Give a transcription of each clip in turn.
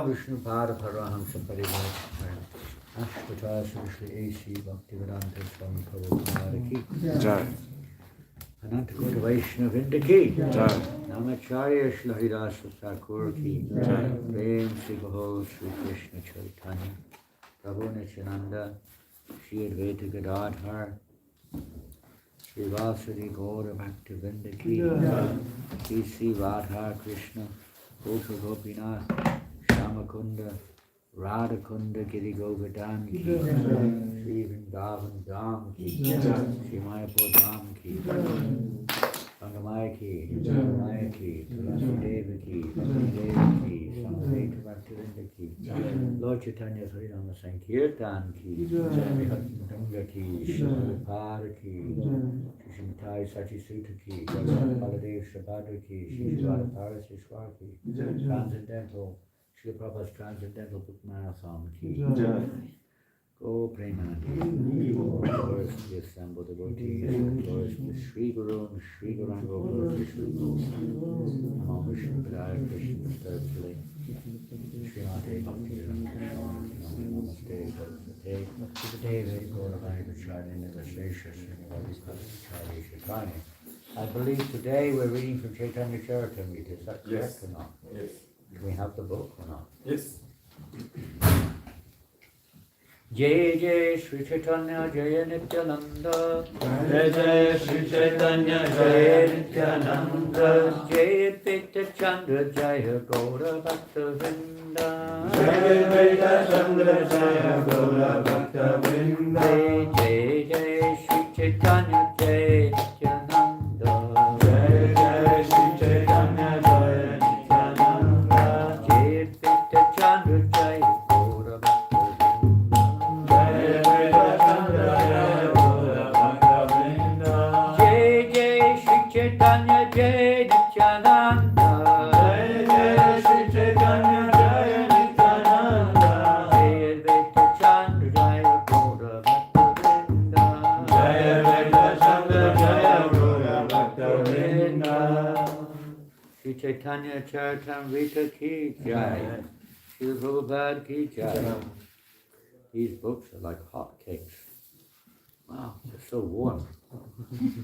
Vishnu Pada Parahamsa Parivar Ashvataya Srishli A.C. Bhakti Swami Prabhupada Ki Jai. Ananta Kota Vaishnava Vrinda Ki Namacharya Shri Haridasa Thakur Ki Prem Sri Gahol Sri Krishna Chaitanya Prabhu Nityananda Shri Advaita Gadadhar Shri Vasudhi Gaura Bhakti Vrinda Ki Shri Radha Krishna Gopa Gopinath Shamakunda Radhakunda Giri Govardhan Ki Shri Vrindavan Dham Ki Shri Mayapur Dham Ki Sangamaya Ki Sangamaya Ki Tulasi Deva Ki Bhakti Deva Ki Sangamaya Bhakti Vrinda Ki Lord Chaitanya Harinama Sankirtan Ki Mridanga Ki Shri Pada Ki Shri Mitai Sachi Sutta Ki Baladev Shabhadra Ki Shri Radha Parisisvara Ki Transcendental Shri Prabhupada's Transcendental Book Marathon Ki Go Premanandi Glorious to the assembled devotees Glorious to the Sri Guru and Sri Gaurango Krishna Namo Vishnu Padaya Krishna Third Srimad Bhakti Yoga Namaste Namaste Vedic Gauravani Prachardina Vasesha Srimad Bhakti Yoga. I believe today we're reading from Chaitanya Charitamrita. Is that correct or not? Yes. Do we have the book or not? Yes. Jai Jai Sri Chaitanya Jaya Nityananda Jai Jai Sri Chaitanya Jaya Nityananda Jaya Advaita Chandra Jaya Gaura Bhakta Vrinda Jai Advaita Chandra Jaya Gaura Bhakta Vrinda Jai Jai Sri Chaitanya Jaya Nityananda Jai Jai Sri Chaitanya Jaya Nityananda Jaya Advaita Chandra Jaya Gaura Bhakta Chaitanya Jai Nityananda Jai Jai Sri Chaitanya Jaya Nityananda Jai Advaita Chandra Jaya Gaura Bhakta Vrinda Jai Advaita Chandra Jaya Gaura Bhakta Vrinda Sri Chaitanya Charitamrita Ki Jai Sri Prabhupada Ki Jai. These books are like hot cakes. Wow, they're so warm.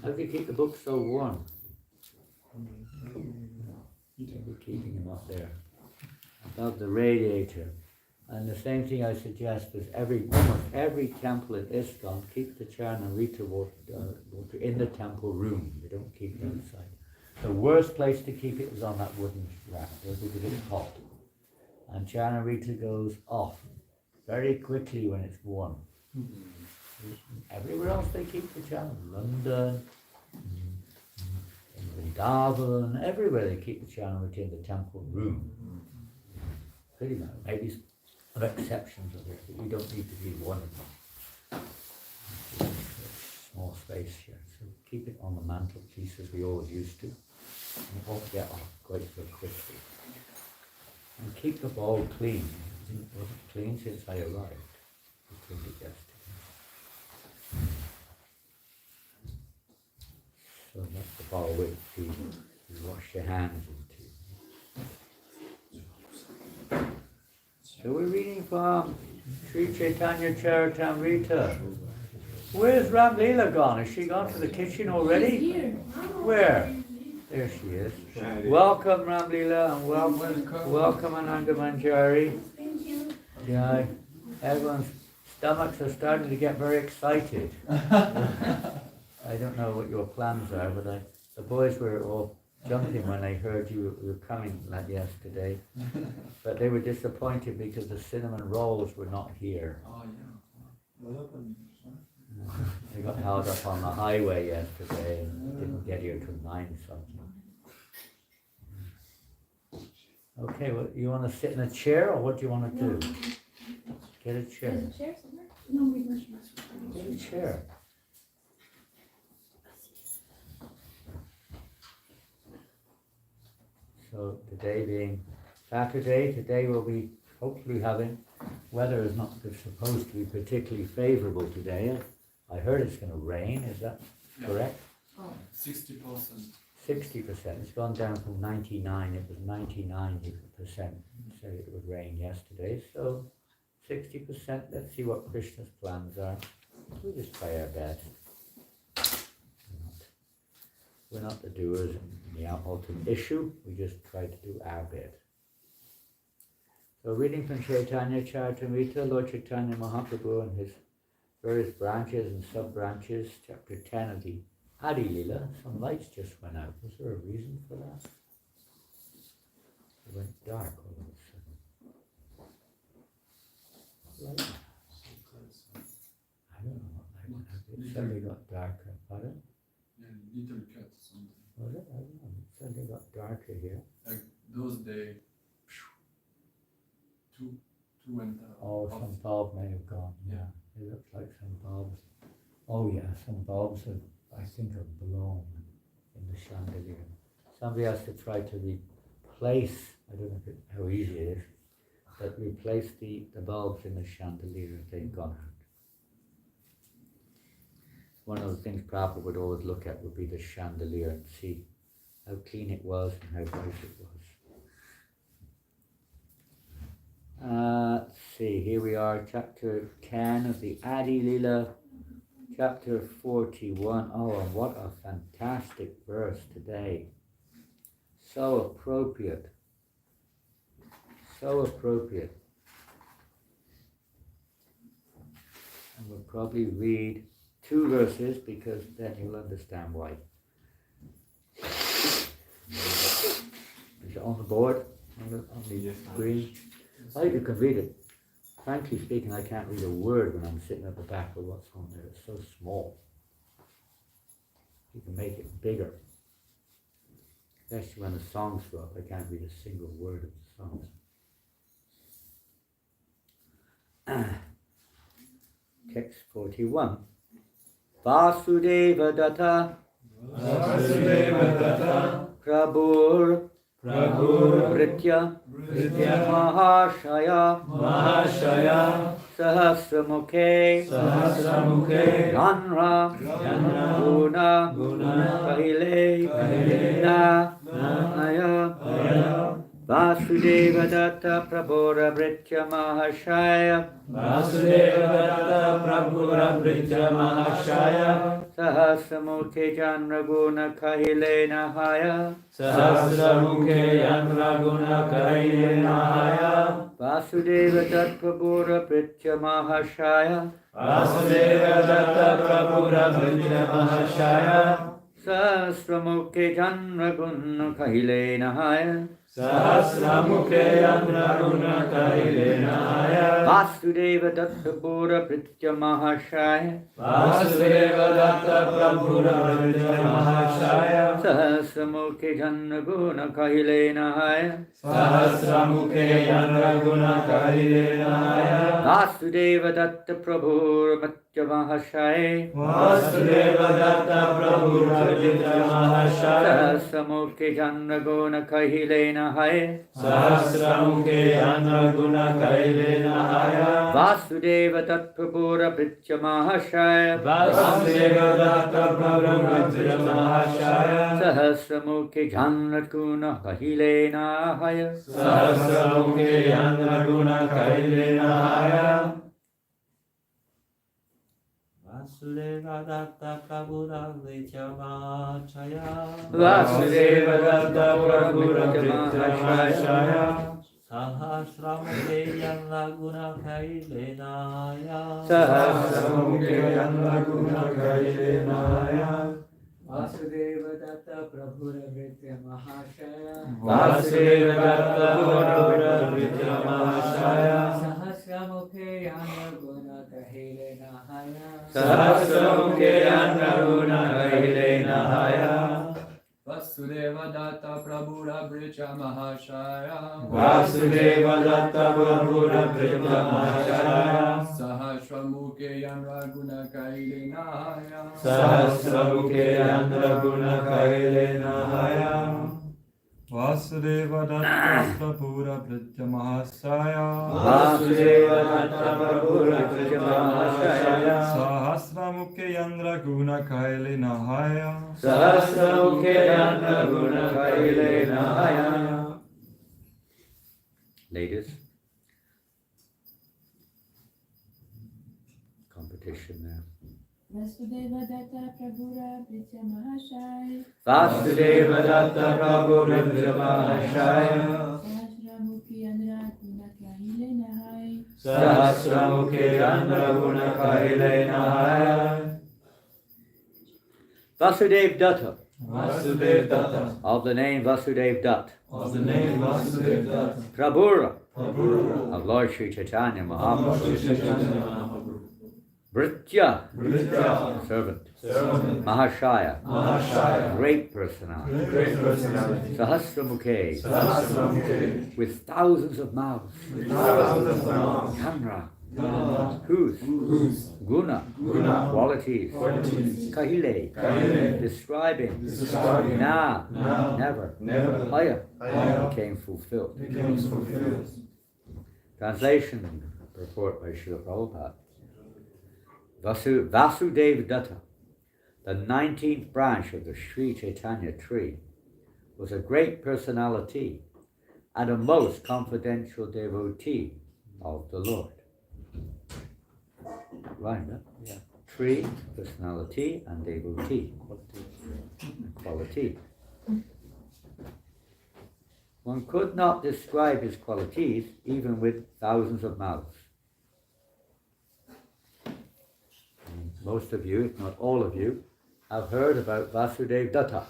How do you keep the books so warm? We're keeping them up there, above the radiator. And the same thing I suggest is almost every temple in ISKCON keep the Janananda water in the temple room. They don't keep it outside. The worst place to keep it is on that wooden rack because it's hot. And Janananda goes off very quickly when it's warm. Everywhere else they keep the channel. London, in Vrindavan, everywhere they keep the channel in the temple room. Pretty much. Maybe some exceptions of it, but you don't need to be one of them. Small space here. So keep it on the mantelpiece as we always used to. And it won't get off quite so quickly. And keep the bowl clean. It wasn't clean since I arrived. We cleaned it yesterday. So that's the bowl with tea. You wash your hands in tea. So we're reading from Sri Chaitanya Charitamrita. Where's Ramlila gone? Has she gone to the kitchen already? She's here. Where? There she is. Welcome Ramlila and welcome Ananda Manjari. Thank you. Yeah, everyone's stomachs are starting to get very excited. I don't know what your plans are, but the boys were all jumping when they heard you were coming like yesterday. But they were disappointed because the cinnamon rolls were not here. They got held up on the highway yesterday and didn't get here till 9 something. Okay, well, you want to sit in a chair or what do you want to do? Get a chair. There's a chair somewhere? No, we must. Get a chair. So today being Saturday, today we'll be hopefully having, weather is not supposed to be particularly favorable today. I heard it's going to rain, is that correct? Oh, 60%. 60%. It's gone down from 99. It was 99% said it would rain yesterday. So 60%. Let's see what Krishna's plans are. We just try our best. We're not the doers in the ultimate issue. We just try to do our bit. So reading from Chaitanya Charitamrita, Lord Chaitanya Mahaprabhu and his various branches and sub-branches, chapter 10 of the Adi Lila. Some lights just went out. Was there a reason for that? It went dark all of a sudden. Light? I don't know what light went out. It suddenly got darker. Pardon? Yeah, little cut something. Was it? I don't know. It suddenly got darker here. Like those days, two went out. Oh, some bulb may have gone. Yeah. It looks like some bulbs. Oh yeah, some bulbs have, I think, are blown in the chandelier. Somebody has to try to replace, I don't know how easy it is, but replace the bulbs in the chandelier if they've gone out. One of the things Prabhupada would always look at would be the chandelier and see how clean it was and how bright it was. Let's see, here we are, chapter 10 of the Adi Lila, chapter 41. Oh, and what a fantastic verse today. So appropriate. So appropriate. And we'll probably read 2 verses because then you'll understand why. Is it on the board? On the screen? I hope you can read it. Frankly speaking, I can't read a word when I'm sitting at the back of what's on there. It's so small. You can make it bigger. Especially when the songs go up, I can't read a single word of the songs. Text 41. Vasudeva Datta Prabhur Vritya Mahashaya Sahasramukhe Janra Guna Kahile Naya Vasudeva Datta Prabhura Vritya Mahashaya Sahasramukhe Janraguna Kahile Nahaya Vasudeva Datta Prabhura Vritya Mahashaya Sahasramukhe Janraguna Kahile Nahaya Vasudeva Datta Prabhura Vritya Mahashaya Sahasramukhe Janraguna Kahile Nahaya Vasudeva Datta Prabhura Vritya Mahashaya Sahasramukhe Janraguna Kahile Nahaya Vasudeva Datta Prabhura Vritya Mahashaya Sahasramukhe Janraguna Kahile Nahaya Vasudeva Datta Prabhura Vritya Mahashaya Vasudeva Datta Prabhura Vritya Mahashaya Sahasramukhe Janraguna Kahile Nahaya Sahasramukhe Janraguna Kahile Nahaya Vasudeva Datta Prabhura Vritya Mahashaya Vasudeva Datta Prabhura Vritya Mahashaya Sahasramukhe Janraguna Kahile Nahaya Sahasramukhe Janraguna Kahile Nahaya Vasudeva Datta Prabhura Vritya Mahashaya Vasudeva Datta Prabhura Vritya Mahashaya Sahasramukhe Janraguna Kahile Nahaya Sahasramukhe Janraguna Kahile Nahaya Vasudeva Datta Prabhura Vritya Mahashaya Vasudeva Datta Prabhura Vritya Mahashaya Sahasramukhe Andra Guna Kaili Nahaya. Sahasramukhe Andra Guna Kaile Nahaya. Ladies, competition there. Vasudeva Datta Prabhura Britya Mahashai. Vasudeva Datta Prabhu Rudra Mahashaya. Sahasramukhi Andra Guna Kahile Nahai. Sahasramukhe Andra Guna Kaile Nahaya. Vasudev Datta, Vasudev Datta. of the name Vasudev Dutt, Of the name Vasudev Datta. Prabhura, Prabhu. of Lord Sri Chaitanya Mahaprabhu, Shri Chaitanya Mahaprabhu. Britya, Britya. servant, Servant. Mahashaya, Mahashaya. great personality, Great personality. Sahasramukhe, Sahasramukhe. with thousands of mouths, Thousands of mouths. Kamra, Guna. whose, Whose. Guna, Guna. qualities, Qualities. Kahile, Kahile. describing, Describing. na, Na. never, Never. haya, Haya. became fulfilled. Became fulfilled. Translation, purport by Srila Prabhupada. Vasudeva Datta, the 19th branch of the Sri Chaitanya tree, was a great personality and a most confidential devotee of the Lord. Right, huh? Yeah. Tree, personality, and devotee. Quality. One could not describe his qualities even with thousands of mouths. Most of you, if not all of you, have heard about Vasudeva Datta.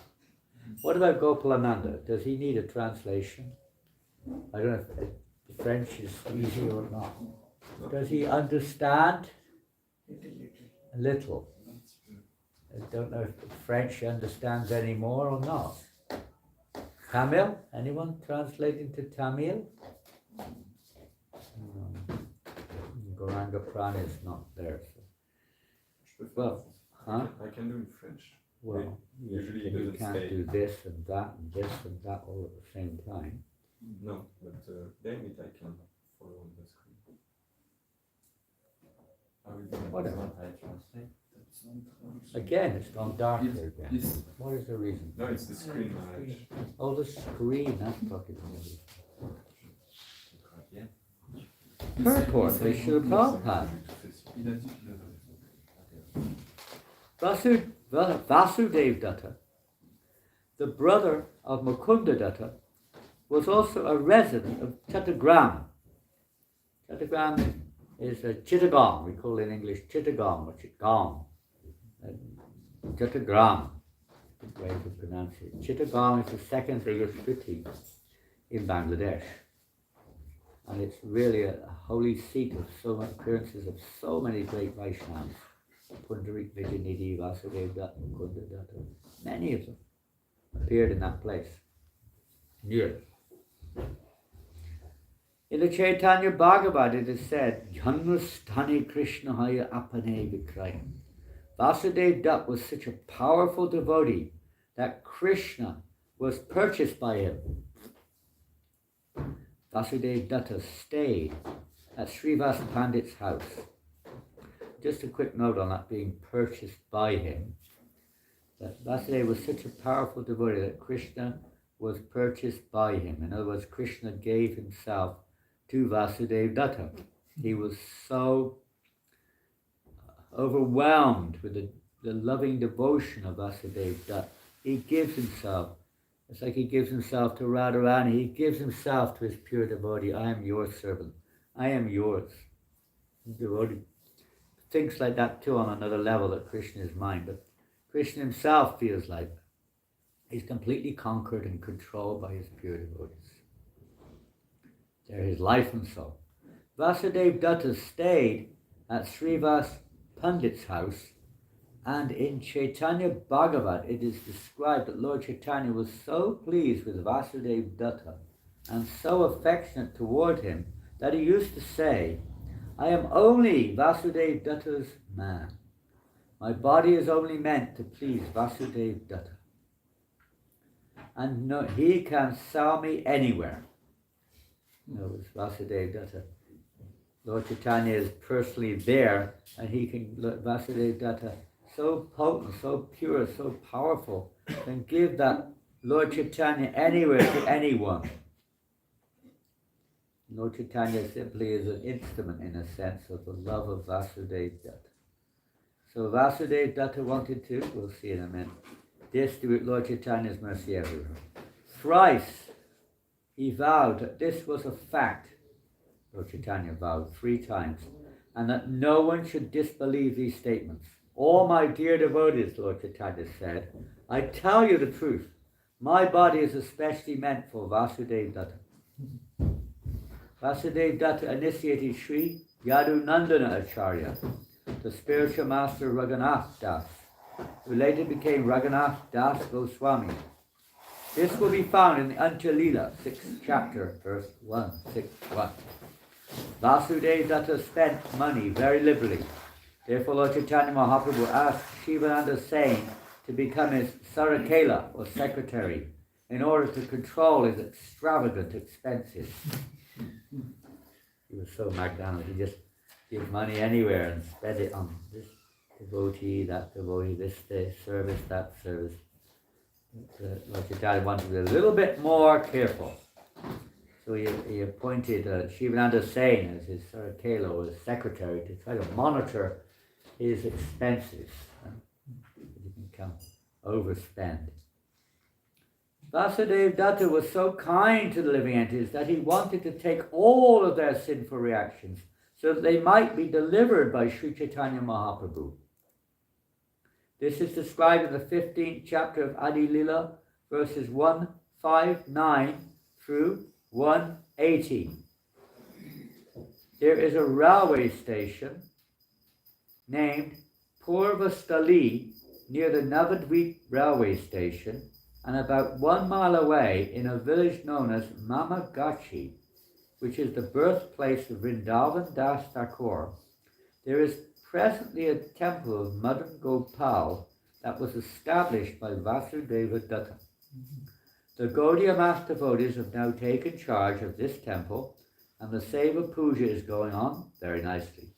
What about Gopalananda? Does he need a translation? I don't know if the French is easy or not. Does he understand? A little. I don't know if French understands any more or not. Tamil? Anyone translating to Tamil? No. Gauranga Prana is not there. So. Well, huh? I can do in French. Well, Usually it you doesn't can't stay. do this and that and this and that all at the same time. No, but then it I can follow on the screen. Whatever. Again, it's gone darker again. Yes. What is the reason? No, it's the screen, Maharaj. Oh, the screen, that's talking to me. Yeah. Purport, they should have Prabhupada. Il a dit qu'il avait. Vasudeva Datta, the brother of Mukunda Datta, was also a resident of Chittagram. Chittagram is a Chittagong, we call it in English Chittagong or Chittagong. Chittagram, good way to pronounce it. Chittagong is the second biggest city in Bangladesh. And it's really a holy seat of so many appearances of so many great Vaishnavas. Pundarik, Vijayanidhi, Vasudeva Datta, Mukunda Datta, many of them appeared in that place. Near. In the Chaitanya Bhagavad it is said, Janmastani Krishna Haya Apane Vikraya. Vasudeva Datta was such a powerful devotee that Krishna was purchased by him. Vasudeva Datta stayed at Srivas Pandit's house. Just a quick note on that being purchased by him. That Vasudeva was such a powerful devotee that Krishna was purchased by him. In other words, Krishna gave himself to Vasudeva Datta. He was so overwhelmed with the loving devotion of Vasudeva Datta. He gives himself. It's like he gives himself to Radharani. He gives himself to his pure devotee. I am your servant. I am yours. Devotee thinks like that too on another level, that Krishna is mine. But Krishna himself feels like he's completely conquered and controlled by his pure devotees. They're his life and soul. Vasudeva Datta stayed at Srivas Pandit's house, and in Chaitanya Bhagavad it is described that Lord Chaitanya was so pleased with Vasudeva Datta and so affectionate toward him that he used to say, I am only Vasudeva Datta's man. My body is only meant to please Vasudeva Datta. And no, he can sell me anywhere. No, it's Vasudeva Datta. Lord Chaitanya is personally there, and he can, Vasudeva Datta so potent, so pure, so powerful, can give that Lord Chaitanya anywhere to anyone. Lord Chaitanya simply is an instrument, in a sense, of the love of Vasudeva Datta. So Vasudeva Datta wanted to, we'll see in a minute, distribute Lord Chaitanya's mercy everywhere. Thrice he vowed that this was a fact. Lord Chaitanya vowed 3 times, and that no one should disbelieve these statements. All my dear devotees, Lord Chaitanya said, I tell you the truth. My body is especially meant for Vasudeva Datta. Vasudeva Datta initiated Sri Yadunandana Acharya, the spiritual master Raghunath Das, who later became Raghunath Das Goswami. This will be found in the Anjalila, 6th chapter, verse 1, 6-1. Vasudeva Datta spent money very liberally. Therefore Lord Chaitanya Mahaprabhu asked Shivananda Sain to become his Sarakela, or secretary, in order to control his extravagant expenses. He was so magnanimous, he just gave money anywhere and spent it on this devotee, that devotee, this service, that service. Lord Chaitanya wanted to be a little bit more careful. So he appointed Shivananda Sain as his Sarakela, or his secretary, to try to monitor his expenses. He didn't come overspend. Vasudeva Datta was so kind to the living entities that he wanted to take all of their sinful reactions so that they might be delivered by Sri Chaitanya Mahaprabhu. This is described in the 15th chapter of Adi Lila, verses 159 through 180. There is a railway station named Purvastali near the Navadvip railway station, and about 1 mile away in a village known as Mamagachi, which is the birthplace of Vrindavan Das Thakur. There is presently a temple of Madan Gopal that was established by Vasudeva Datta. The Gaudiya mass devotees have now taken charge of this temple, and the Seva Puja is going on very nicely.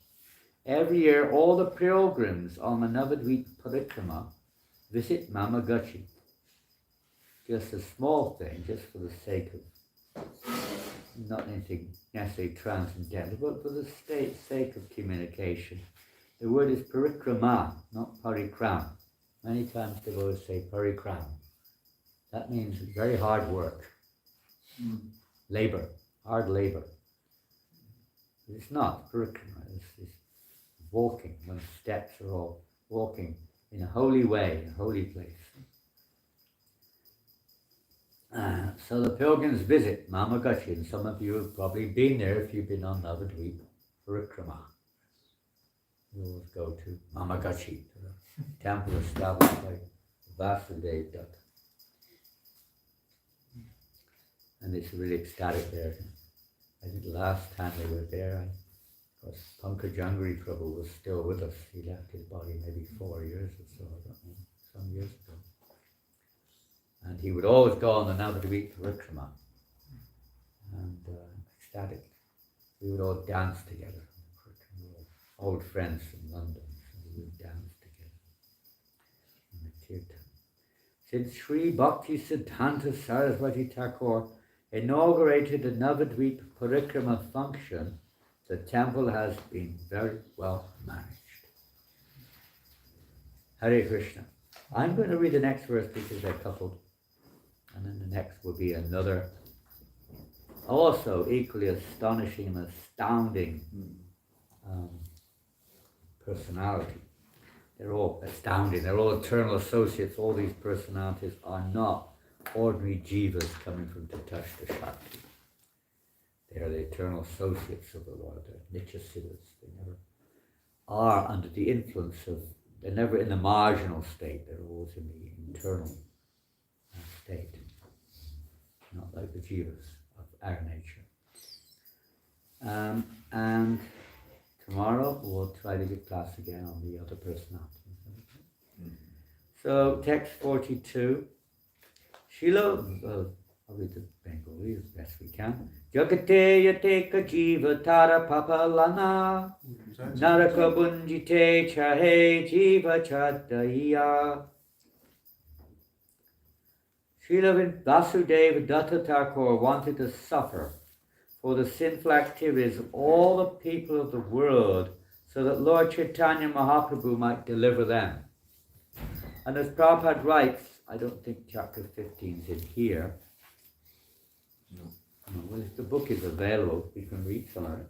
Every year, all the pilgrims on the Navadvip Parikrama visit Mamagachi. Just a small thing, just for the sake of, not anything necessarily transcendental, but for the sake of communication. The word is parikrama, not parikram. Many times devotees say parikram. That means very hard work, labor, hard labor. It's not parikrama, it's walking. One's steps are all walking in a holy way, a holy place. So the pilgrims visit Mamagachi, and some of you have probably been there if you've been on Navadvip Parikrama. You always go to Mamagachi, to the temple established by Vasudeva Datta. And it's really ecstatic there. I think the last time they were there, of course, Pankajangri Prabhu was still with us. He left his body maybe 4 years or so, I don't know, some years ago. And he would always go on the Navadvip Parikrama, and ecstatic. We would all dance together. We were old friends from London, so we would dance together in the kirtan. Since Sri Bhakti Siddhanta Saraswati Thakur inaugurated the Navadvip Parikrama function, the temple has been very well managed. Hare Krishna. I'm going to read the next verse because they're coupled. And then the next will be another, also equally astonishing and astounding personality. They're all astounding. They're all eternal associates. All these personalities are not ordinary jivas coming from Tatashta Shakti. They are the eternal associates of the Lord. They're nityasiddhas. They never are under the influence of, they're never in the marginal state. They're always in the internal state. Not like the jivas of our nature. And tomorrow we'll try to give class again on the other personalities. So text 42. I'll read the Bengali as best we can. Jagate yateka jiva tara papalana naraka bunjite chahe jiva chadaya. Srila Vasudeva Datta Thakur wanted to suffer for the sinful activities of all the people of the world so that Lord Chaitanya Mahaprabhu might deliver them. And as Prabhupada writes, I don't think chapter 15 is in here. No. Well, if the book is available, we can read some of it.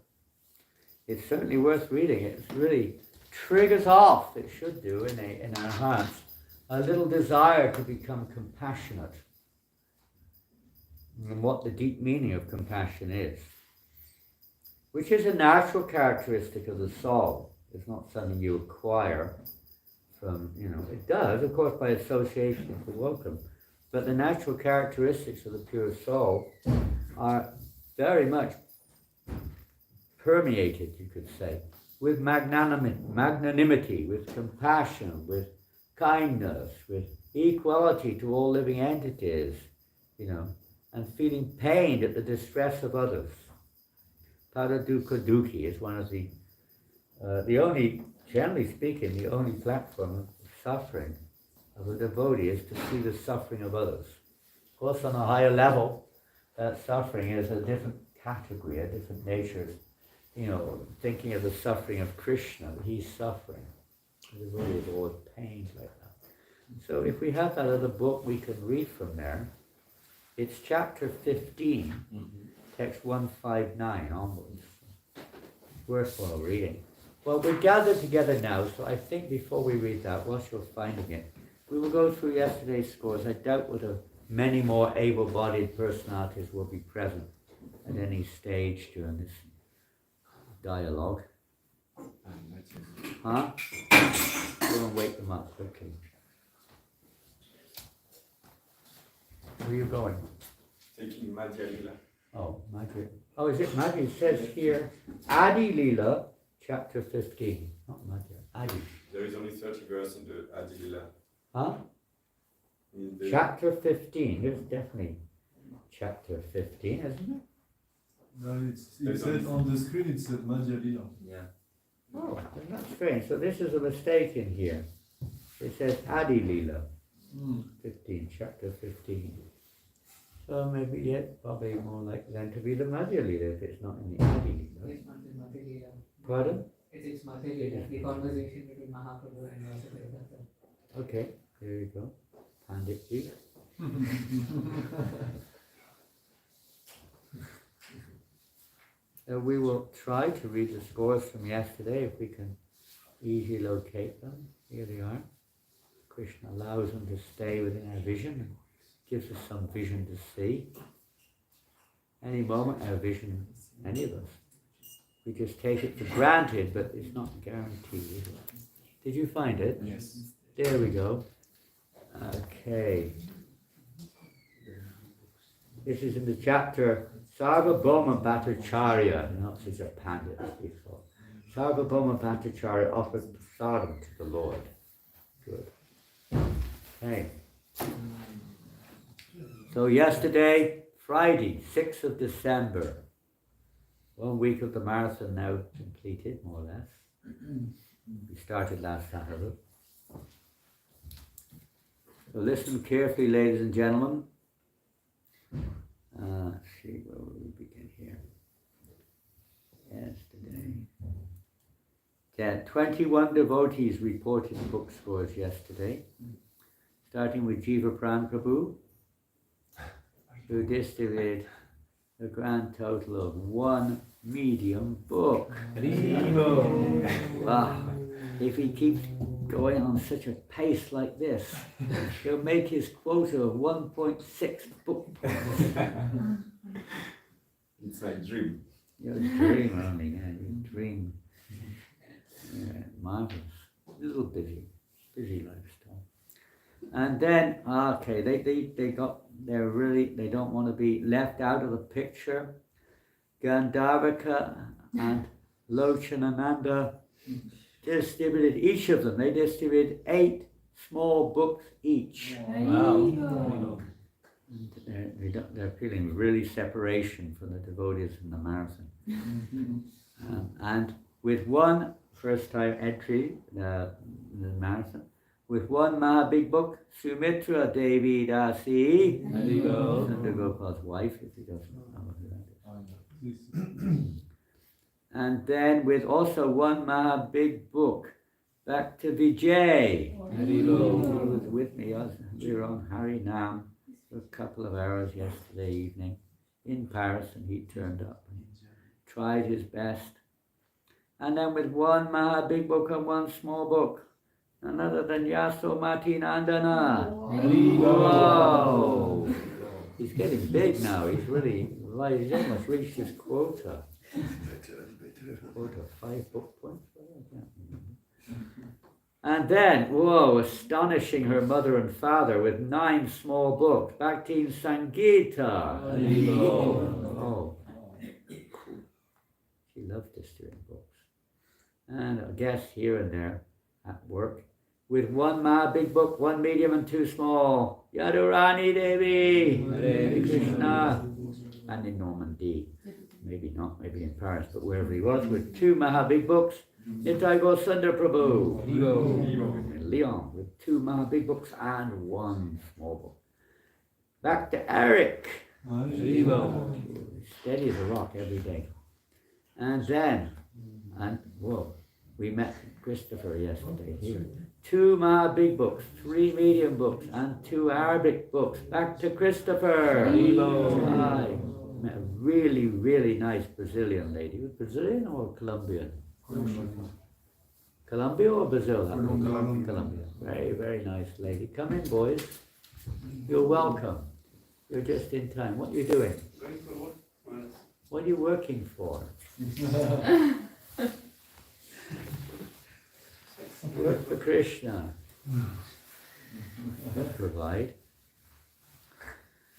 It's certainly worth reading. It really triggers off, it should do, in our hearts, a little desire to become compassionate. And what the deep meaning of compassion is. Which is a natural characteristic of the soul. It's not something you acquire from, it does, of course, by association if you're welcome. But the natural characteristics of the pure soul are very much permeated, you could say, with magnanimity, with compassion, with kindness, with equality to all living entities, and feeling pain at the distress of others. Paradukha Dukhi is one of the only, generally speaking, the only platform of suffering of a devotee is to see the suffering of others. Of course, on a higher level, that suffering is a different category, a different nature. Thinking of the suffering of Krishna, he's suffering. The devotee is always pained like that. So if we have that other book, we can read from there. It's chapter 15, text 159 onwards. Worthwhile reading. Well, we're gathered together now, so I think before we read that, whilst you're finding it, we will go through yesterday's scores. I doubt whether many more able-bodied personalities will be present at any stage during this dialogue. Huh? Go and wake them up quickly. Where are you going? Taking Madhya Lila. Oh, Madhya. Oh, is it Madhya? It says here, Adi Lila, chapter 15. Not Madhya, Adi. There is only 30 verses in the Adi Lila. Huh? Chapter 15. There's definitely chapter 15, isn't it? No, it said on the screen, it said Madhya Lila. Yeah. Oh, that's strange. So this is a mistake in here. It says Adi Lila. 15, chapter 15. So maybe probably more likely then to be the Madhya Lila if it's not in the Adi Lila. It's not in Madhya Lila. Pardon? It's Madhya Lila, the conversation between Mahaprabhu and Vasudeva. Okay, there you go. Panditji. We will try to read the scores from yesterday if we can easily locate them. Here they are. Krishna allows them to stay within our vision and gives us some vision to see. Any moment our vision, any of us, we just take it for granted, but it's not guaranteed, is it? Did you find it? Yes. There we go. Okay. This is in the chapter Sarvabhauma Bhattacharya, not such a pandit as before. Sarvabhauma Bhattacharya offered prasadam to the Lord. Good. Okay. So yesterday, Friday, 6th of December, 1 week of the marathon now completed, more or less. We started last Saturday. So listen carefully, ladies and gentlemen. Let's see, where will we begin here? Yesterday. Yeah, 21 devotees reported book scores yesterday, starting with Jiva Pran Prabhu, who distributed a grand total of 1 medium book. Wow. If he keeps going on such a pace like this, he'll make his quota of 1.6 book points. It's my dream. Your dream only, yeah, your dream. Yeah, marvelous. A little busy lifestyle. And then, okay, they don't want to be left out of the picture. Gandharvika and Lochanananda distributed, each of them, they distributed 8 small books each. Wow. And they're feeling really separation from the devotees in the marathon. And with one first time entry in the marathon, with one Mahabig book, Sumitra Devi Dasi, Sundar Gopal's wife, if he doesn't know who that is. And then with also one Mahabig book, back to Vijay, who was with me. We were on Hare Nam for a couple of hours yesterday evening in Paris, and he turned up and tried his best. And then with one Mahabig book and one small book, none other than Yasomati Nandana. Whoa! He's getting big now. He's really, he's almost reached his quota. Quota, 5 book points. And then, whoa, astonishing her mother and father with 9 small books. Bhakti Sangita. Oh, cool. She loved this doing books. And a guest here and there at work with one big book, 1 medium and 2 small. Yadurani Devi, Hare Krishna. And in Normandy, maybe not, maybe in Paris, but wherever he was, with 2 big books. Nitai Sundar Prabhu in Lyon with 2 big books and 1 small book. Back to Eric. Steady as a rock every day. And then, we met Christopher yesterday here. 2 big books, 3 medium books, and 2 Arabic books. Back to Christopher. I met a really, really nice Brazilian lady. Was Brazilian or Colombian? Colombia or Brazil? Colombia. Very, very nice lady. Come in, boys. You're welcome. You're just in time. What are you doing? What are you working for? Work for Krishna. Provide.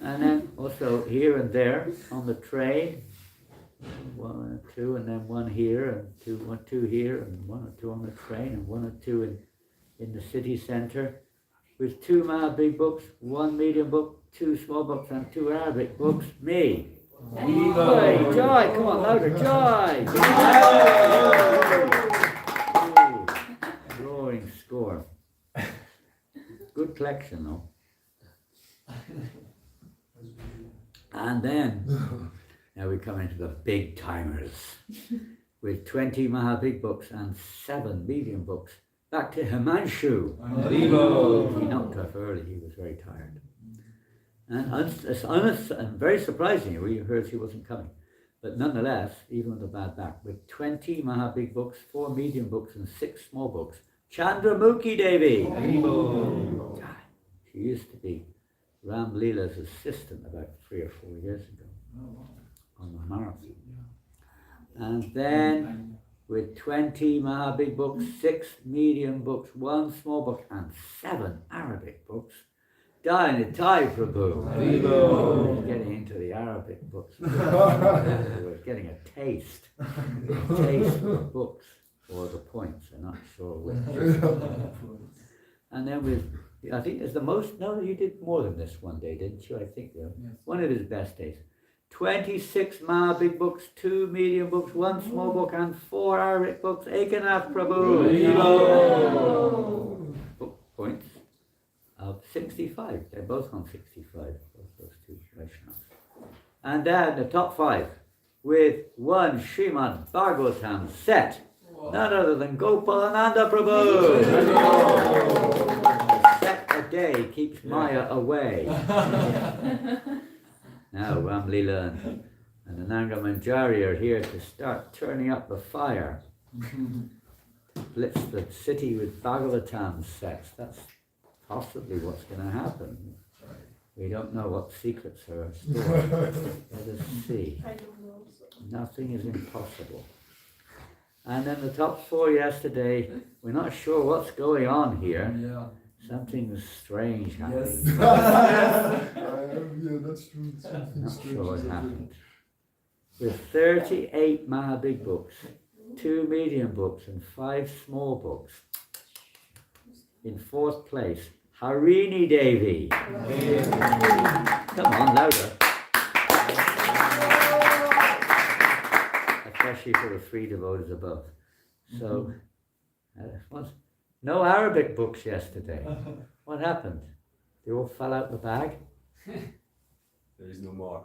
And then also here and there on the train, 1 or 2, and then 1 here, and 1 or 2 here, and 1 or 2 on the train, and 1 or 2 in the city center, with 2 big books, 1 medium book, 2 small books, and 2 Arabic books. Me. Hey, Joy, come on, louder, Joy! Roaring score. Good collection, though. And then. Now we come into the big timers with 20 big books and 7 medium books. Back to Himanshu. He knocked off early, he was very tired. And very surprisingly, we heard he wasn't coming. But nonetheless, even with a bad back, with 20 big books, 4 medium books and 6 small books. Chandramukhi Devi. She used to be Ram Leela's assistant about 3 or 4 years ago. On the marathon. And then with 20 big books, 6 medium books, 1 small book, and 7 Arabic books, Dayanitai Prabhu. He's getting into the Arabic books. We're getting a taste of the books, or the points, I'm not sure which. And then with, I think there's the most, no, you did more than this one day, didn't you? I think one of his best days. 26 big books, 2 medium books, 1 small book, and 4 Arabic books. Ekanath Prabhu. Book points of 65. They're both on 65, both those 2 Vaishnavas. And then the top 5 with 1 Srimad Bhagavatam set. None other than Gopalananda Prabhu. Set a day keeps Maya away. Now Ram Leela and the Nanga Manjari are here to start turning up the fire. Blitz the city with Bhagavatam sets. That's possibly what's going to happen. We don't know what secrets are stored. Let us see. Nothing is impossible. And then the top 4 yesterday, we're not sure what's going on here. Something strange happening. That's true. Not sure what happened. With 38 big books, 2 medium books, and 5 small books. In 4th place, Harini Devi. Come on, louder. Especially for the three devotees above. So, no Arabic books yesterday. What happened? They all fell out the bag? There is no more.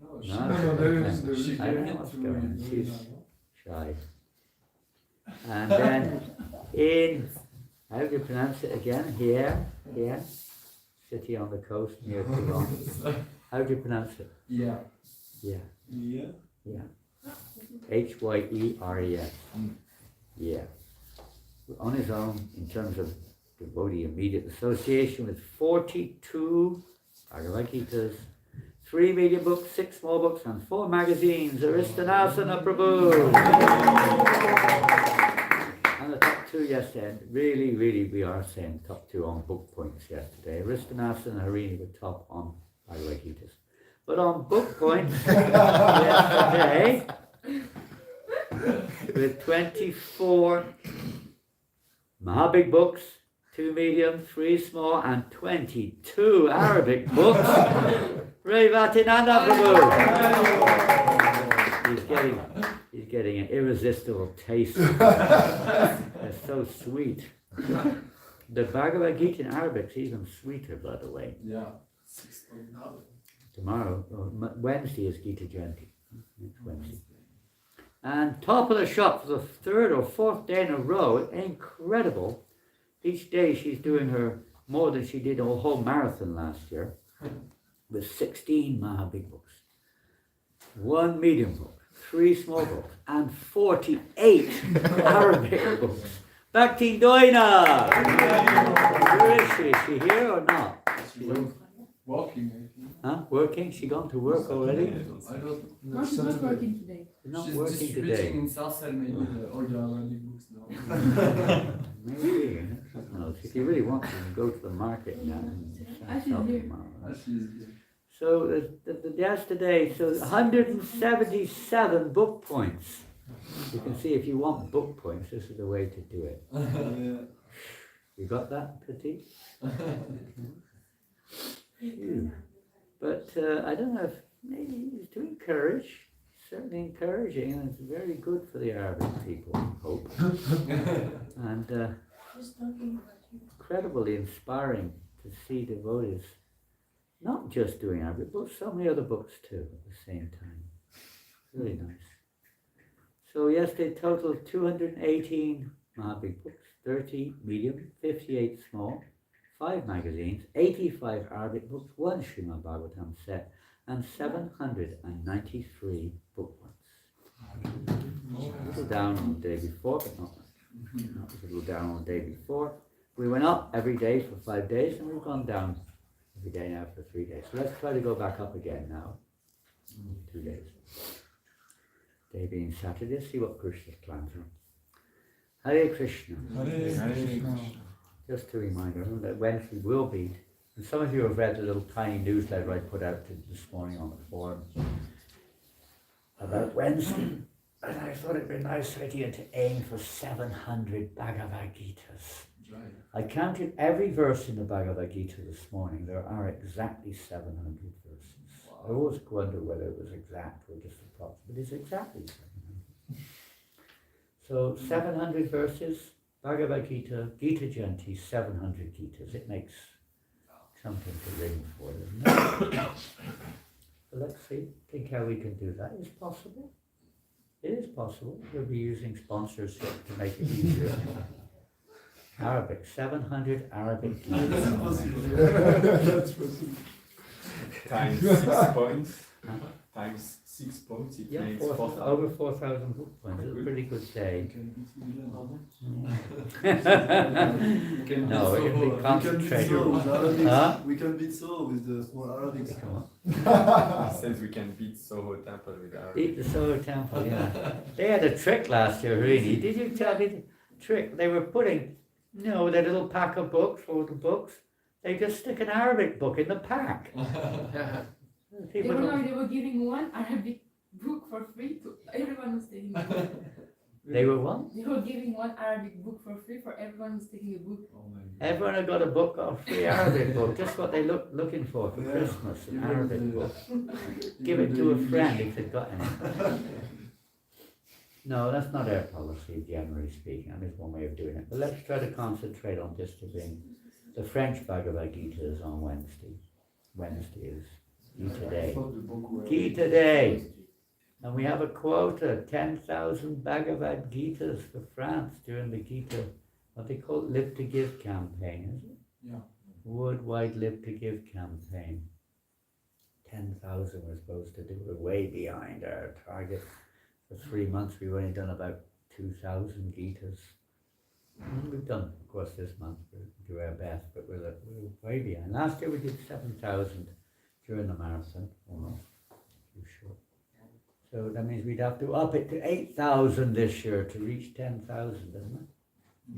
No, I don't know what's going on. She's shy. And then in, how do you pronounce it again? Here, city on the coast near Toulon. How do you pronounce it? Yeah. Yeah. Yeah. Yeah. Hyères. Yeah. On his own, in terms of devotee immediate association with 42 Bhagavad Gitas, 3 medium books, 6 small books, and 4 magazines. Aristanasana Prabhu. And the top 2 yesterday, really we are saying top 2 on book points yesterday. Aristanasana and Harini were top on Bhagavad Gitas. But on book points yesterday, with 24 Mahabig books, 2 medium, 3 small, and 22 Arabic books. Ravatinanda Prabhu. He's getting an irresistible taste. They're so sweet. The Bhagavad Gita in Arabic is even sweeter, by the way. Yeah. Tomorrow, Wednesday is Gita Jayanti. Next Wednesday. And top of the shop for the 3rd or 4th day in a row. Incredible. Each day she's doing her more than she did a whole marathon last year. With 16 Mahabig books, 1 medium book, 3 small books, and 48 Arabic books. Bhakti Doina! Where is she? Is she here or not? She's walking, I think. Huh? Working? She gone to work already? I don't know. No, she's not working today. She's not She's working distributing today. in Sarcelles maybe all the Arabic books now. Maybe. No, if you really want to, you can go to the market now. She's here. So yesterday, so 177 book points. You can see if you want book points, this is the way to do it. You got that, Petit? But I don't know if maybe it's to encourage, certainly encouraging, and it's very good for the Arabic people, I hope. And incredibly inspiring to see devotees not just doing Arabic, but so many other books too at the same time. Really nice. So yesterday, total of 218 Mahabig books, 30 medium, 58 small, 5 magazines, 85 Arabic books, 1 Srimad Bhagavatam set, and 793 bookmarks. A little down on the day before, but not much. That was a little down on the day before. We went up every day for 5 days, and we've gone down every day now for 3 days. So let's try to go back up again now. 2 days. Day being Saturday, see what Krishna's plans are. Hare Krishna. Hare Krishna. Just a reminder that Wednesday will be, and some of you have read the little tiny newsletter I put out this morning on the forum about Wednesday. And I thought it'd be a nice idea to aim for 700 Bhagavad Gitas. I counted every verse in the Bhagavad Gita this morning. There are exactly 700 verses. I always wonder whether it was exact or just approximate, but it's exactly 700. So 700 verses, Bhagavad Gita, Gita Jayanti, 700 Gitas. It makes something to ring for, doesn't it? So let's think how we can do that. It's possible. It is possible. We'll be using sponsorship to make it easier. Arabic, 700 Arabic Gitas. That's possible. Times 6 points. Times 6 points, it Yeah, makes 4,000, over 4,000 book points. It's a pretty good day. No, we're going to be concentrated. Huh? We can beat so with the small Arabic. Come on. Since we can beat Soho Temple with our Eat the Solar Temple, yeah. They had a trick last year, really. Did you tell me the trick? They were putting, their little pack of books, or the books, they just stick an Arabic book in the pack. They were giving one Arabic book for free to everyone who's taking it. They were what? They were giving one Arabic book for free for everyone who's taking a book. Oh my God. Everyone had got a book, a free Arabic book, just what they looking for Yeah. Christmas, an Even Arabic the- book. Give even it the to a English- friend if they've got any. No, that's not our policy, generally speaking. That is one way of doing it. But let's try to concentrate on distributing. The French Bhagavad Gita is on Wednesday. Wednesday is Gita I Day. thought the book was Gita Day. And we have a quota, 10,000 Bhagavad Gitas for France during the Gita, what they call Live to Give campaign, is it? Yeah. Worldwide Live to Give campaign. 10,000 we're supposed to do. We're way behind our target. For 3 months we've only done about 2,000 Gitas. And we've done, of course, this month, we'll do our best, but we're way behind. Last year we did 7,000 during the marathon, almost. Too short. So that means we'd have to up it to 8,000 this year to reach 10,000, doesn't it?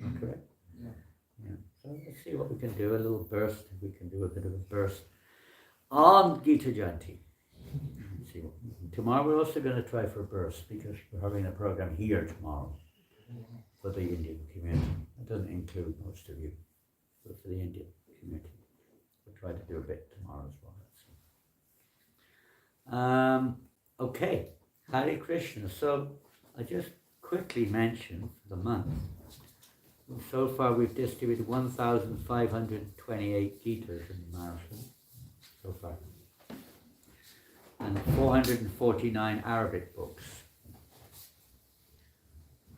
Am I correct? Yeah. Yeah. So let's see what we can do, a little burst, if we can do a bit of a burst on Gita Jayanti. Let's see what, tomorrow we're also going to try for a burst because we're having a program here tomorrow for the Indian community. It doesn't include most of you, but for the Indian community. We'll try to do a bit tomorrow as well. Okay, Hare Krishna. So I just quickly mentioned the month. So far we've distributed 1,528 Gitas in the marathon so far. And 449 Arabic books.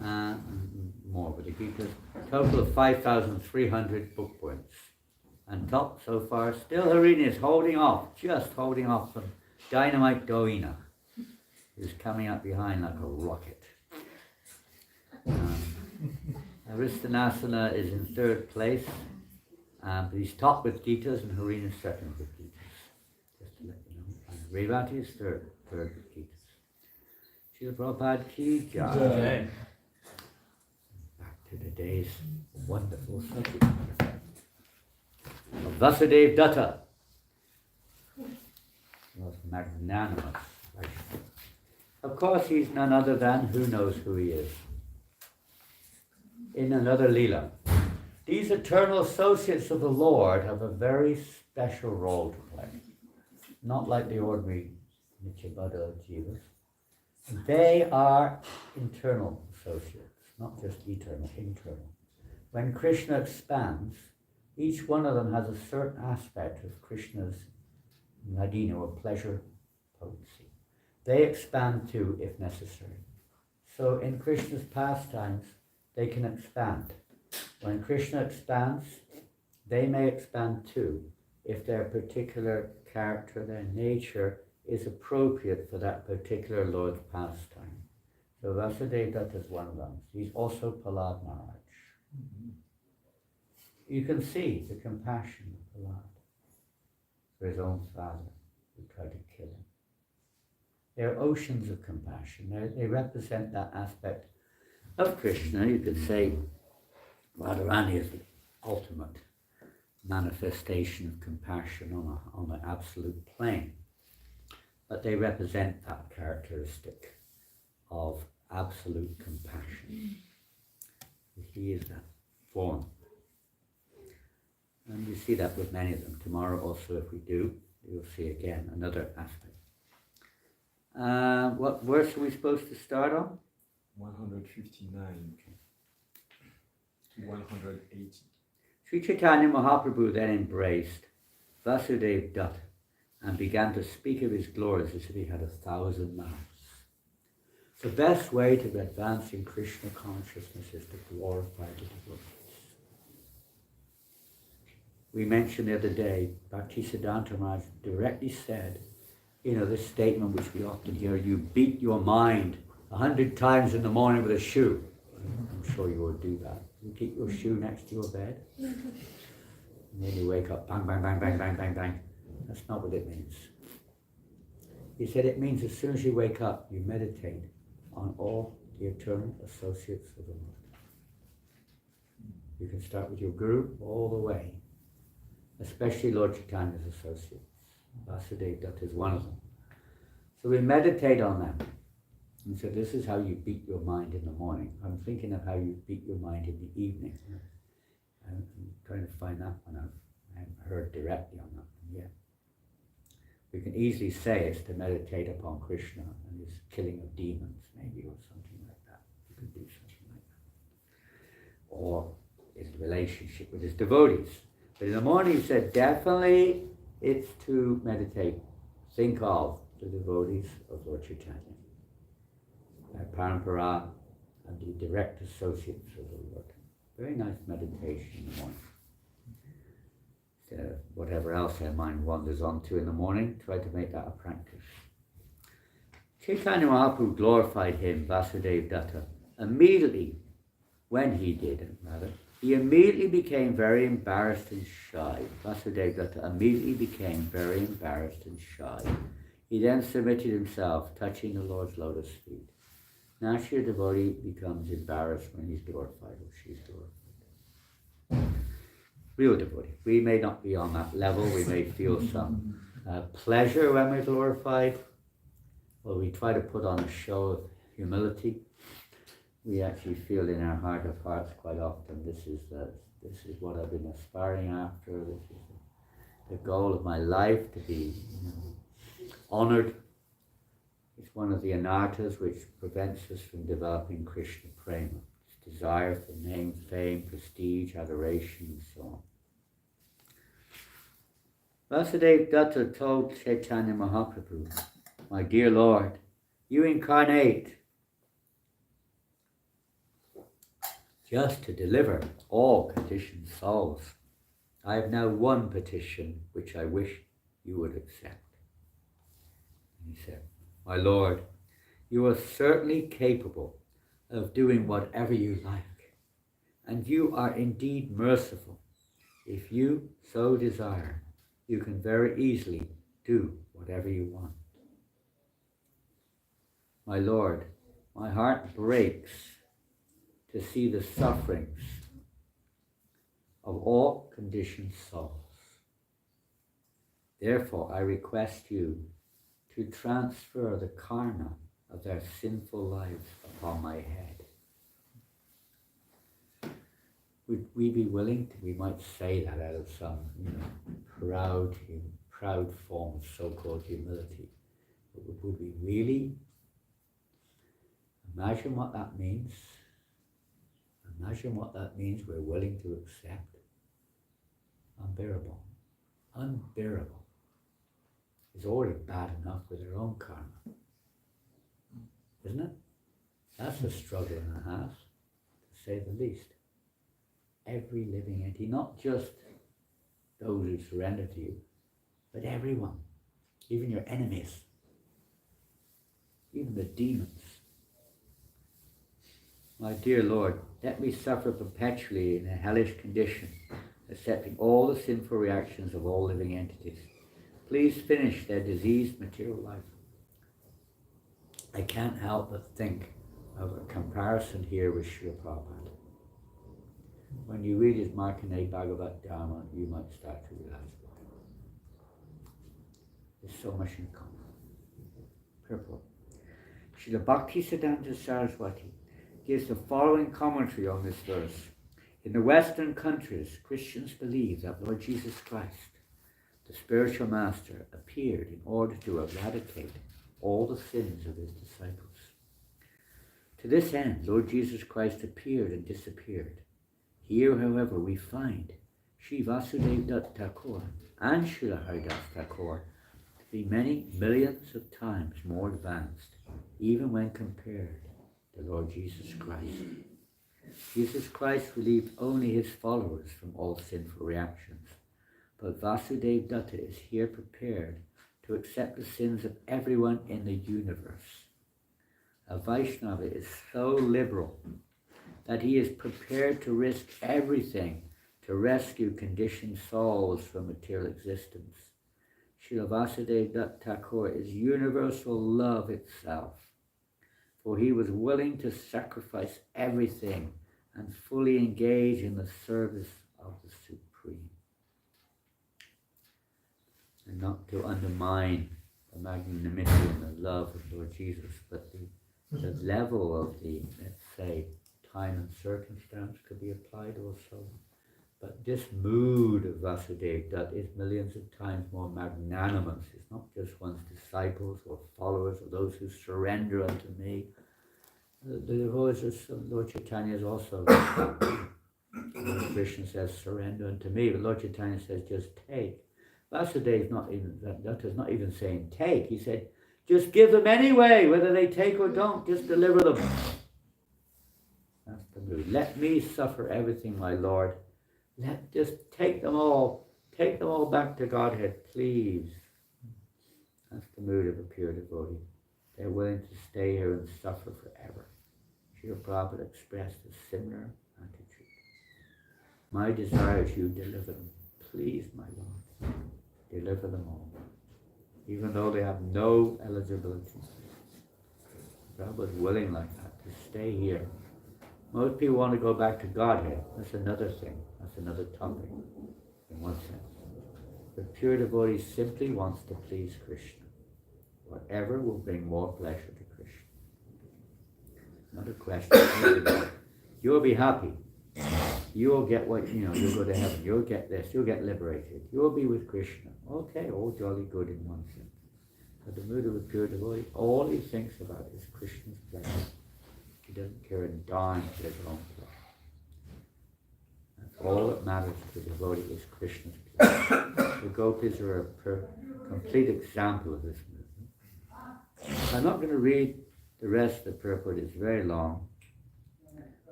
More with the Gitas. Total of 5,300 book points. And top so far, still Harini is holding off, just holding off from Dynamite Doina, who's coming up behind like a rocket. Aristanasana is in third place, but he's top with Gitas and Harini is second with Gitas. Just to let you know. And Revati is third with Gitas. Srila Prabhupada ki jai. Back to today's wonderful subject. Vasudev Datta was magnanimous. Of course, he's none other than who knows who he is. In another Leela, these eternal associates of the Lord have a very special role to play. Not like the ordinary Nityabada Jivas. They are internal associates, not just eternal, internal. When Krishna expands, each one of them has a certain aspect of Krishna's nadina, or pleasure potency. They expand too, if necessary. So in Krishna's pastimes, they can expand. When Krishna expands, they may expand too, if their particular character, their nature, is appropriate for that particular Lord's pastime. So Vasudeva is one of them. He's also Prahlad Maharaj. You can see the compassion of Prahlad for his own father who tried to kill him. They're oceans of compassion. They represent that aspect of Krishna. You could say Radharani is the ultimate manifestation of compassion on the absolute plane. But they represent that characteristic of absolute compassion. He is that form. And you see that with many of them. Tomorrow also, if we do, you'll see again another aspect. What verse are we supposed to start on? 159 to 180. Sri Chaitanya Mahaprabhu then embraced Vasudeva Datta and began to speak of his glories as if he had 1,000 mouths. The best way to advance in Krishna consciousness is to glorify the devotees. We mentioned the other day, Bhaktisiddhanta Maharaj directly said, this statement which we often hear, you beat your mind 100 times in the morning with a shoe. I'm sure you will do that. You keep your shoe next to your bed, and then you wake up, bang, bang, bang, bang, bang, bang, bang. That's not what it means. He said it means as soon as you wake up, you meditate on all the eternal associates of the Lord. You can start with your Guru all the way, especially Lord Chaitanya's associates. Vasudeva Datta is one of them. So we meditate on them. And so this is how you beat your mind in the morning. I'm thinking of how you beat your mind in the evening. I'm trying to find that one out. I haven't heard directly on that one yet. We can easily say it's to meditate upon Krishna and his killing of demons, maybe, or something like that. You could do something like that. Or his relationship with his devotees. But in the morning he said, definitely it's to meditate. Think of the devotees of Lord Chaitanya, their parampara, and the direct associates of the Lord. Very nice meditation in the morning. Whatever else our mind wanders onto in the morning, try to make that a practice. Chaitanya Mahaprabhu glorified him, Vasudeva Datta, immediately when he did it, rather. He immediately became very embarrassed and shy. Vasudeva Datta immediately became very embarrassed and shy. He then submitted himself, touching the Lord's lotus feet. Naturally, a devotee becomes embarrassed when he's glorified or she's glorified. Real devotee. We may not be on that level. We may feel some pleasure when we're glorified. Well, we try to put on a show of humility. We actually feel in our heart of hearts quite often, this is what I've been aspiring after. This is the goal of my life, to be honored. It's one of the anarthas which prevents us from developing Krishna prema. It's desire for name, fame, prestige, adoration, and so on. Vasudeva Datta told Chaitanya Mahaprabhu, my dear Lord, you incarnate just to deliver all conditioned souls. I have now one petition which I wish you would accept. And he said, my Lord, you are certainly capable of doing whatever you like, and you are indeed merciful. If you so desire, you can very easily do whatever you want. My Lord, my heart breaks to see the sufferings of all conditioned souls. Therefore, I request you to transfer the karma of their sinful lives upon my head. Would we be willing to, we might say that out of some proud form of so-called humility, but would we really imagine what that means? Imagine what that means we're willing to accept. Unbearable. Unbearable. It's already bad enough with their own karma. Isn't it? That's a struggle and a half, to say the least. Every living entity, not just those who surrender to you, but everyone, even your enemies, even the demons. My dear Lord, let me suffer perpetually in a hellish condition, accepting all the sinful reactions of all living entities. Please finish their diseased material life. I can't help but think of a comparison here with Srila Prabhupada. When you read his Markandeya Bhagavat Dharma, you might start to realize why. There's so much in common. Purport. Srila Bhakti Siddhanta Saraswati gives the following commentary on this verse. In the Western countries, Christians believe that Lord Jesus Christ, the spiritual master, appeared in order to eradicate all the sins of his disciples. To this end, Lord Jesus Christ appeared and disappeared. Here, however, we find Sri Vasudeva Datta Thakur and Srila Haridas Thakur to be many millions of times more advanced, even when compared to Lord Jesus Christ. Jesus Christ relieved only his followers from all sinful reactions, but Vasudeva Datta is here prepared to accept the sins of everyone in the universe. A Vaishnava is so liberal that he is prepared to risk everything to rescue conditioned souls from material existence. Srila Vasudeva Datta Thakur is universal love itself, for he was willing to sacrifice everything and fully engage in the service of the Supreme. And not to undermine the magnanimity and the love of Lord Jesus, but the the level of the, let's say, time and circumstance could be applied also. But this mood of Vasudeva that is millions of times more magnanimous. It's not just one's disciples or followers or those who surrender unto me. The devotees of Lord Chaitanya is also like that. Lord Krishna says, surrender unto me, but Lord Chaitanya says, just take. Vasudeva is not even, that is not even saying take. He said, just give them anyway, whether they take or don't, just deliver them. That's the mood. Let me suffer everything, my Lord. Just take them all back to Godhead, please. That's the mood of a pure devotee. They're willing to stay here and suffer forever. Srila Prabhupada expressed a similar attitude. My desire is you deliver them. Please, my Lord, deliver them all. Even though they have no eligibility. Prabhupada is willing like that to stay here. Most people want to go back to Godhead. That's another thing. That's another topic, in one sense. The pure devotee simply wants to please Krishna. Whatever will bring more pleasure to Krishna. Not a question. You'll be happy. You'll get what, you'll go to heaven. You'll get this. You'll get liberated. You'll be with Krishna. Okay, all jolly good in one sense. But the mood of a pure devotee, all he thinks about is Krishna's pleasure. He doesn't care a dime for his own pleasure. That's all that matters to the devotee is Krishna's pleasure. The gopis are a complete example of this movement. I'm not going to read the rest of the purport. It's very long.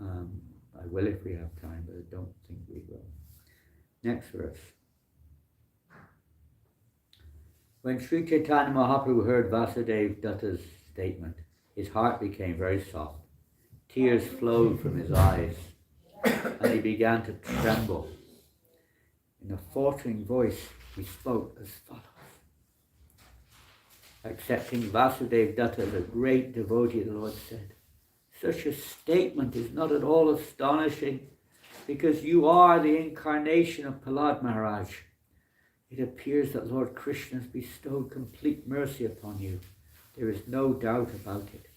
I will if we have time, but I don't think we will. Next verse. When Sri Chaitanya Mahaprabhu heard Vasudeva Datta's statement, his heart became very soft. Tears flowed from his eyes, and he began to tremble. In a faltering voice, he spoke as follows. Accepting Vasudeva Datta as a great devotee, the Lord said, such a statement is not at all astonishing, because you are the incarnation of Prahlad Maharaj. It appears that Lord Krishna has bestowed complete mercy upon you. There is no doubt about it.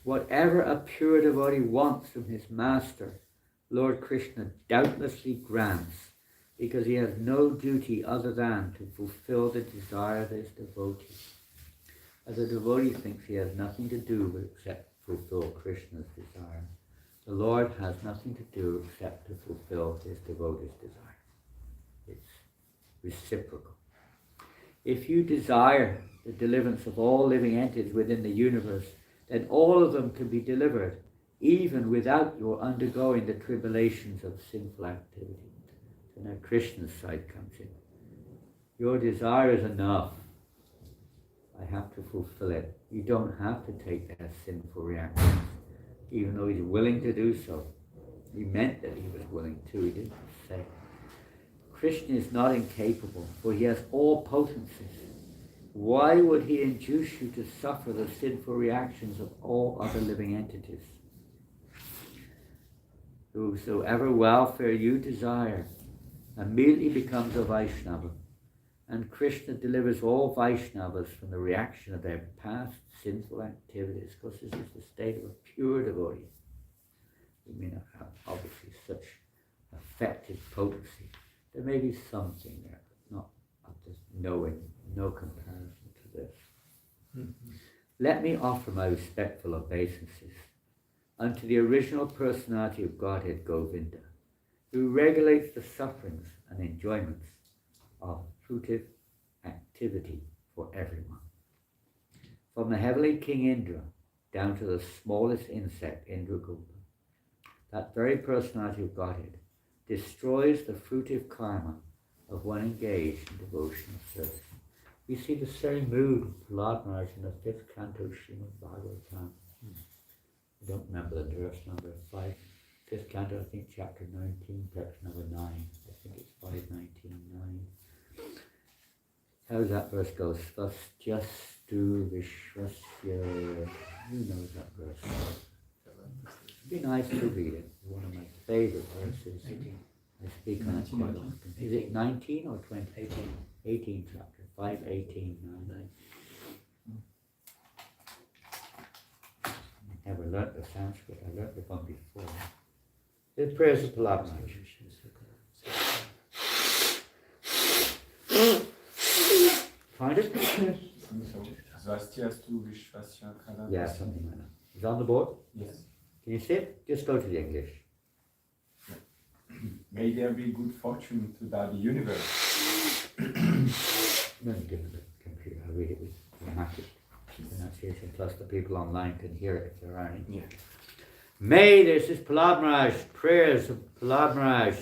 Whatever a pure devotee wants from his master, Lord Krishna doubtlessly grants, because he has no duty other than to fulfill the desire of his devotee. As a devotee thinks he has nothing to do except fulfill Krishna's desire, the Lord has nothing to do except to fulfill his devotee's desire. It's reciprocal. If you desire the deliverance of all living entities within the universe, then all of them can be delivered, even without your undergoing the tribulations of sinful activity. So now Krishna's side comes in. Your desire is enough. I have to fulfill it. You don't have to take their sinful reactions, even though he's willing to do so. He meant that he was willing to, he didn't say. Krishna is not incapable, for he has all potencies. Why would he induce you to suffer the sinful reactions of all other living entities? Whosoever welfare you desire immediately becomes a Vaishnava, and Krishna delivers all Vaishnavas from the reaction of their past sinful activities, because this is the state of a pure devotee. We may not have, obviously, such effective potency. There may be something there, but not of this knowing, no comparison to this. Mm-hmm. Let me offer my respectful obeisances unto the original personality of Godhead, Govinda, who regulates the sufferings and enjoyments of fruitive activity for everyone. From the heavenly King Indra down to the smallest insect, Indragupta, that very personality of Godhead destroys the fruitive karma of one engaged in devotional service. We see the same mood of Prahlad Maharaj in the 5th canto Srimad bhagavatam. I don't remember the verse number 5. 5th canto, I think chapter 19, text number 9. I think it's 5:19:9. How does that verse go? Svastu Vishwasya. Who knows that verse? It'd be nice to read it. It's one of my favorite verses. I speak on it quite often. Is it 19 or 20? 18. 18 chapter. 5:18:9. never learnt the Sanskrit, I learnt the one before. The prayers of Palabra. Find it? Svastiastu Vishvasya Khala. Yeah, something like that. It's on the board? Yes. Can you see it? Just go to the English. May there be good fortune throughout the universe. No, give it the computer. I'll read it with grammatic pronunciation, plus the people online can hear it if there are any. Yeah. May, this is Palabra, prayers of Palabra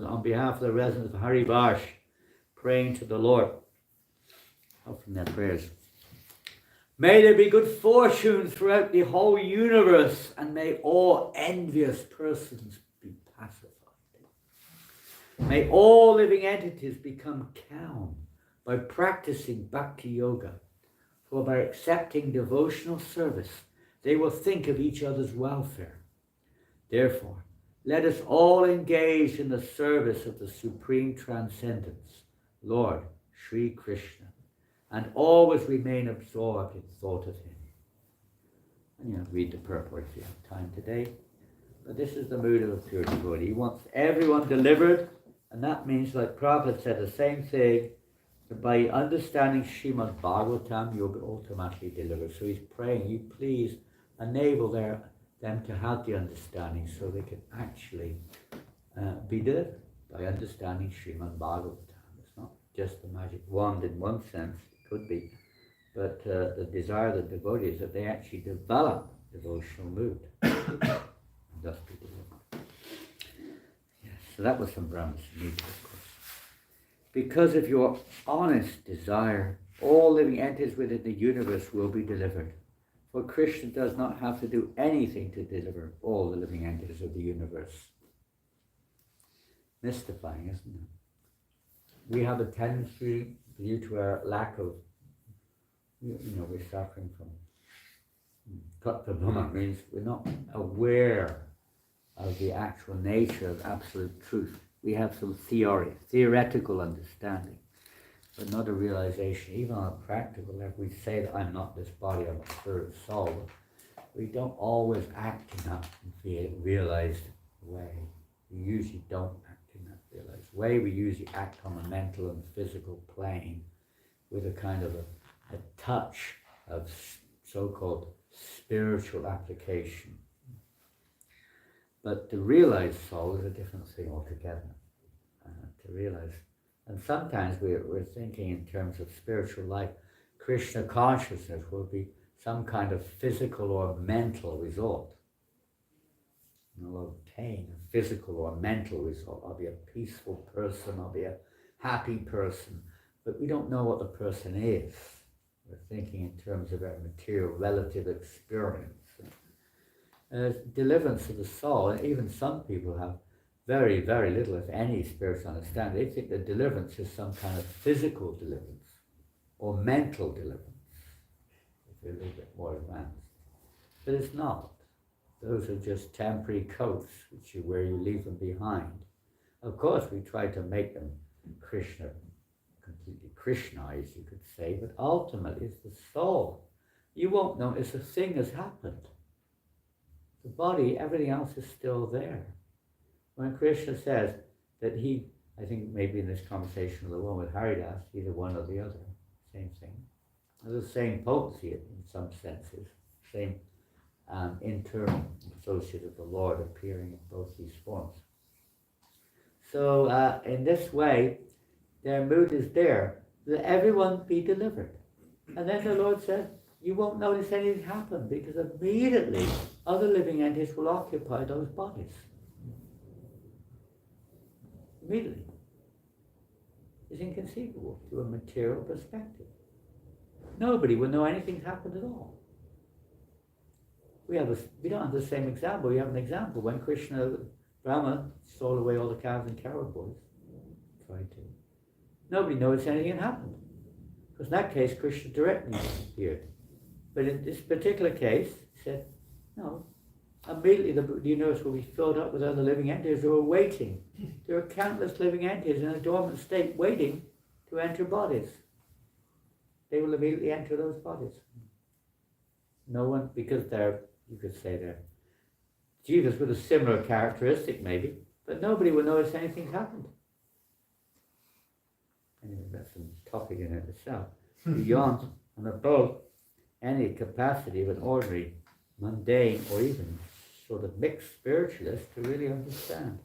on behalf of the residents of Hare Bash, praying to the Lord. Offering their prayers. May there be good fortune throughout the whole universe, and may all envious persons be pacified. May all living entities become calm by practicing Bhakti Yoga, for by accepting devotional service, they will think of each other's welfare. Therefore, let us all engage in the service of the Supreme Transcendence, Lord Sri Krishna, and always remain absorbed in thought of him. And read the purport if you have time today. But this is the mood of a pure devotee. He wants everyone delivered, and that means, like Prabhupada said, the same thing, that by understanding Srimad Bhagavatam, you'll be ultimately delivered. So he's praying, you please enable them to have the understanding so they can actually be delivered by understanding Srimad Bhagavatam. It's not just a magic wand in one sense, it could be, but the desire of the devotee is that they actually develop devotional mood and thus be delivered. Yes, so that was from Brahma Samhita, of course. Because of your honest desire, all living entities within the universe will be delivered. For Krishna does not have to do anything to deliver all the living entities of the universe. Mystifying, isn't it? We have a tendency, due to our lack of, we're suffering from katha, means we're not aware of the actual nature of absolute truth. We have some theoretical understanding, but not a realization. Even on a practical level, we say that I'm not this body, I'm a spirit soul. We don't always act in that realized way. We usually don't act in that realized way. We usually act on the mental and physical plane with a kind of a touch of so-called spiritual application. But the realized soul is a different thing altogether. To realize, and sometimes we're thinking in terms of spiritual life. Krishna consciousness will be some kind of physical or mental result. I'll obtain a physical or mental result. I'll be a peaceful person, I'll be a happy person, but we don't know what the person is. We're thinking in terms of our material relative experience. Deliverance of the soul, and even some people have very, very little, if any, spiritual understanding. They think that deliverance is some kind of physical deliverance or mental deliverance, if you're a little bit more advanced. But it's not. Those are just temporary coats which you wear, you leave them behind. Of course, we try to make them completely Krishnized, you could say, but ultimately it's the soul. You won't notice a thing has happened. The body, everything else is still there. When Krishna says that he, I think maybe in this conversation with the one with Haridas, either one or the other, same thing. There's the same potency in some senses, same internal associate of the Lord appearing in both these forms. So in this way, their mood is there, that everyone be delivered. And then the Lord says, you won't notice anything happen, because immediately other living entities will occupy those bodies. Immediately. It's inconceivable to a material perspective. Nobody will know anything's happened at all. We don't have the same example. We have an example when Brahma stole away all the cows and cow boys. Tried to. Nobody noticed anything had happened. Because in that case, Krishna directly appeared. But in this particular case, he said, no, immediately the universe will be filled up with other living entities who are waiting. There are countless living entities in a dormant state waiting to enter bodies. They will immediately enter those bodies. No one, because they're you could say there. Jivas with a similar characteristic maybe, but nobody will notice anything's happened. Anyway, that's a topic in it itself. Beyond and above any capacity of an ordinary, mundane, or even sort of mixed spiritualist to really understand.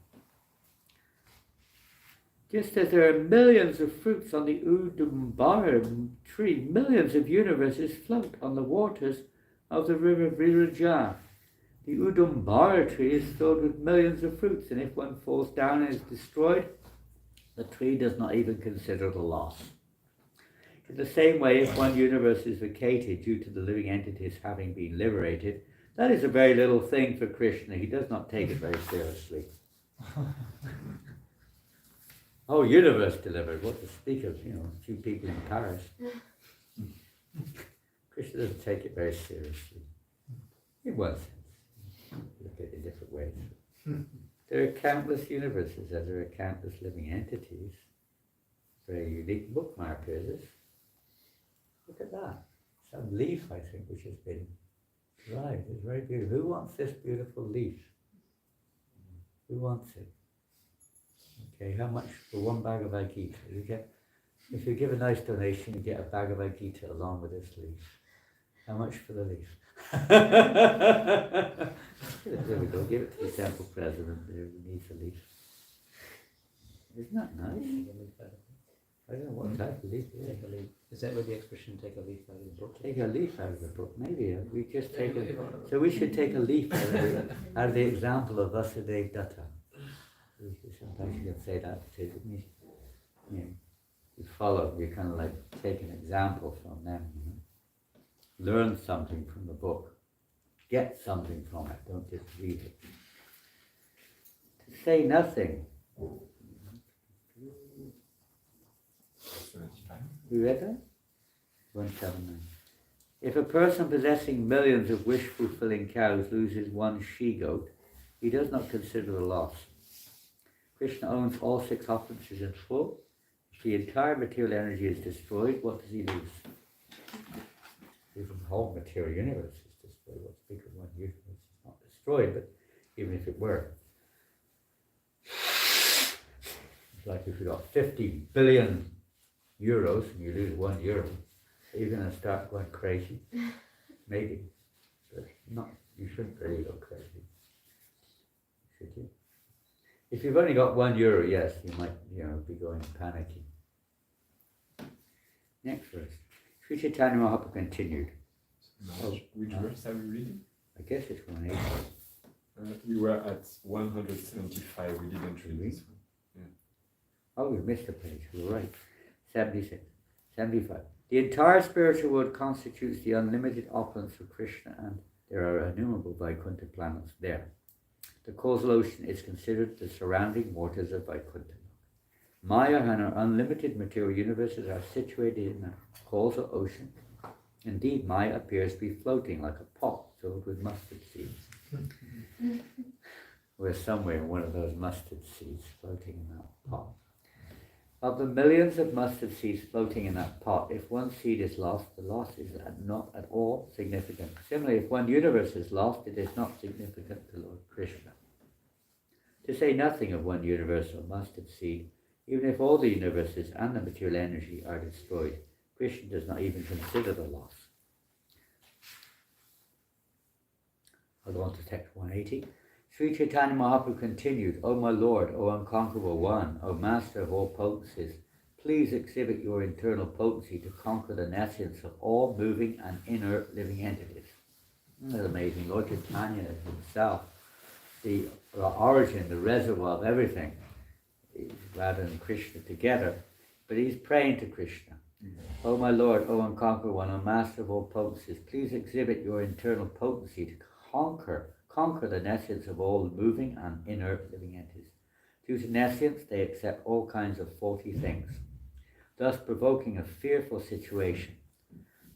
Just as there are millions of fruits on the Udumbara tree, millions of universes float on the waters of the river Viraja. The Udumbara tree is filled with millions of fruits, and if one falls down and is destroyed, the tree does not even consider the loss. In the same way, if one universe is vacated due to the living entities having been liberated, that is a very little thing for Krishna. He does not take it very seriously. Oh, universe delivered, what to speak of, a few people in Paris. Krishna doesn't take it very seriously. In one sense. Look at it in different ways. There are countless universes, as there are countless living entities. Very unique bookmark is this. Look at that. Some leaf, I think, which has been dried. It's very beautiful. Who wants this beautiful leaf? Who wants it? Okay, how much for one Bhagavad Gita? If you give a nice donation, you get a Bhagavad Gita along with this leaf. How much for the leaf? There we go, give it to the temple president who needs a leaf. Isn't that nice? I don't know what type of leaf it is. Take a leaf. Is that where the expression take a leaf out of the book? Take a leaf out of the book, maybe. We just take a, so we should take a leaf out of the example of Vasudev Datta. Sometimes you can say that too. You follow, you kind of like take an example from them. Learn something from the book. Get something from it, don't just read it. To say nothing. You read that? 179. If a person possessing millions of wish-fulfilling cows loses one she-goat, he does not consider the loss. Krishna owns all 6 opulences in full. If the entire material energy is destroyed, what does he lose? Even the whole material universe is destroyed. What's bigger one universe is not destroyed, but even if it were. It's like if you got 50 billion euros and you lose €1, are you going to start going crazy? Maybe. But not, you shouldn't really go crazy. Should you? If you've only got €1, yes, you might, be going panicky. Next verse. Sri Chaitanya Mahaprabhu continued. Which verse are we reading? I guess it's 180. We were at 175, we didn't read this one. Yeah. Oh, we missed a page, you're right. 76, 75. The entire spiritual world constitutes the unlimited opulence of Krishna, and there are innumerable Vaikuntha planets there. The causal ocean is considered the surrounding waters of Vaikuntha. Maya and her unlimited material universes are situated in the causal ocean. Indeed, Maya appears to be floating like a pot filled with mustard seeds. We're somewhere in one of those mustard seeds floating in that pot. Of the millions of mustard seeds floating in that pot, if one seed is lost, the loss is not at all significant. Similarly, if one universe is lost, it is not significant to Lord Krishna. To say nothing of one universal mustard seed, even if all the universes and the material energy are destroyed, Krishna does not even consider the loss. I'll go on to text 180. Sri Chaitanya Mahaprabhu continued, O my Lord, O unconquerable one, O Master of all potencies, please exhibit your internal potency to conquer the nescience of all moving and inert living entities. That's amazing. Lord Chaitanya himself, the origin, the reservoir of everything, Radha and Krishna together, but he's praying to Krishna. O my Lord, O unconquerable one, O Master of all potencies, please exhibit your internal potency to conquer the nescience of all moving and inert living entities. Due to nescience, they accept all kinds of faulty things, thus provoking a fearful situation.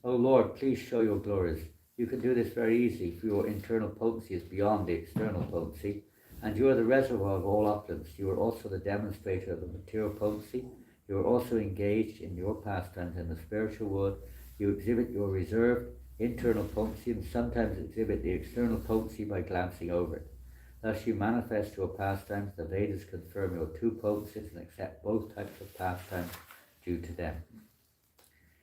O Lord, please show your glories. You can do this very easily, for your internal potency is beyond the external potency, and you are the reservoir of all opulence. You are also the demonstrator of the material potency. You are also engaged in your pastimes in the spiritual world. You exhibit your reserved internal potency and sometimes exhibit the external potency by glancing over it. Thus you manifest your pastimes, the Vedas confirm your two potencies and accept both types of pastimes due to them.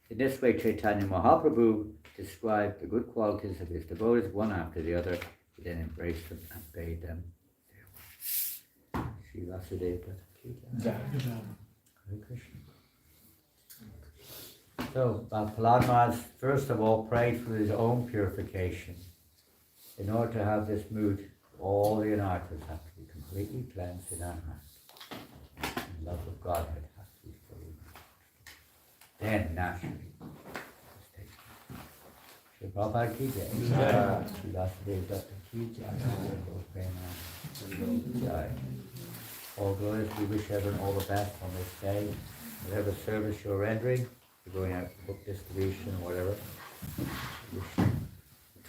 In this way, Chaitanya Mahaprabhu described the good qualities of his devotees one after the other. He then embraced them and bade them farewell. Shri Vasudeva. Hare Krishna. So, Prahlad Maharaj first of all prayed for his own purification. In order to have this mood, all the anarthas have to be completely cleansed in our heart. The love of Godhead has to be fully removed. Then, naturally, Shri Prabhupada ki jai. Shri Vasudeva Datta ki jai. All glories, we wish everyone all the best on this day. Whatever service you're rendering, you're going out for book distribution or whatever,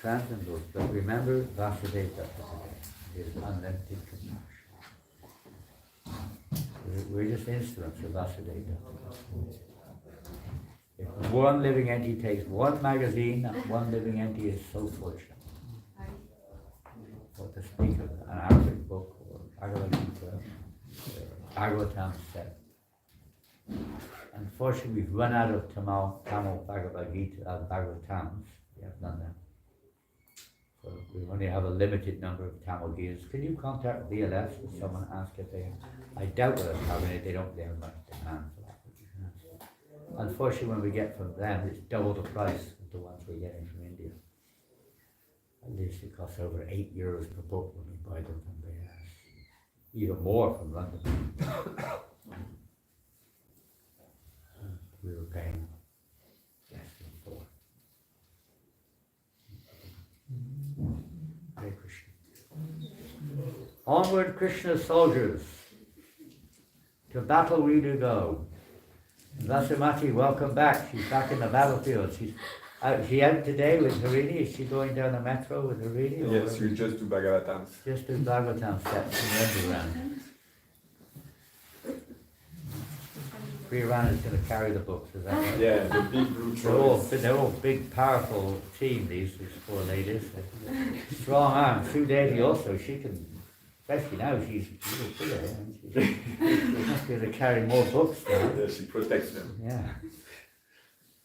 transcendental. But remember, Vasudeva Datta is unlimited compassion. We're just instruments of Vasudeva. If one living entity takes one magazine, that one living entity is so fortunate. What to speak of an Arabic book or Bhagavad Gita, bhagavatam set. Unfortunately, we've run out of Tamil Bhagavad Gita, bhagavatams. We have none now. So we only have a limited number of Tamil Gitas. Can you contact VLS if someone asks if they? I doubt they'll have any. They don't have much demand for that. But you can ask. Unfortunately, when we get from them, it's double the price of the ones we're getting from India. At least it costs over €8 per book when we buy them from VLS. Even more from London. We were paying less than 4. Hare Krishna. Onward, Krishna soldiers. To battle we do go. Vasumati, welcome back. She's back in the battlefield. She's out today with Harini. Is she going down the metro with Harini? Yes, we just do bhagavatams. Just do bhagavatam steps and around. Priya is going to carry the books, is that right? Yeah, the big blue trolleys. They're all big, powerful team, these 4 ladies. Strong arms. Sue Davy also, she can, especially now, she's a little bigger, isn't she? She must be able to carry more books now. Yeah, she protects them. Yeah.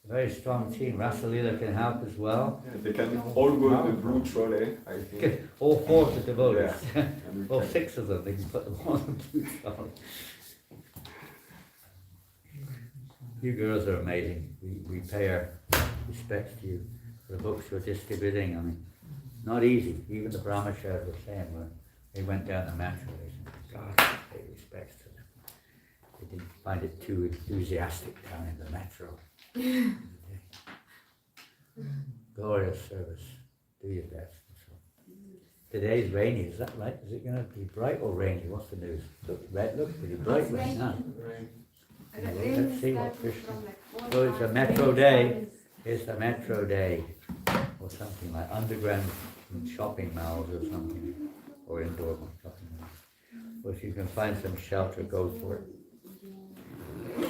A very strong team. Rasalila can help as well. Yeah, they can all go in the blue trolley, I think. All 4 of the devotees. Yeah. Well, 6 of them, they can put them all in the blue trolley. You girls are amazing. We pay our respects to you for the books you're distributing. I mean, not easy. Even the brahmacharis were saying when they went down the metro, they said, God, pay respects to them. They didn't find it too enthusiastic down in the metro. Glorious service. Do your best. Today's rainy, is that right? Is it going to be bright or rainy? What's the news? Look, red looks pretty bright right now. Let's see what Krishna. So it's a metro day. It's a metro day, or something like underground shopping malls or something, or indoor shopping malls. Well, if you can find some shelter, go for it.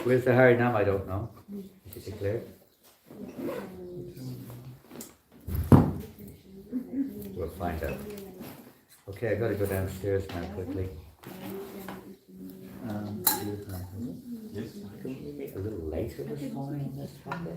Where's the Harinam? I don't know. Is it declared? We'll find out. Okay, I've got to go downstairs now quickly. Yes. Can we meet a little later this morning on this topic?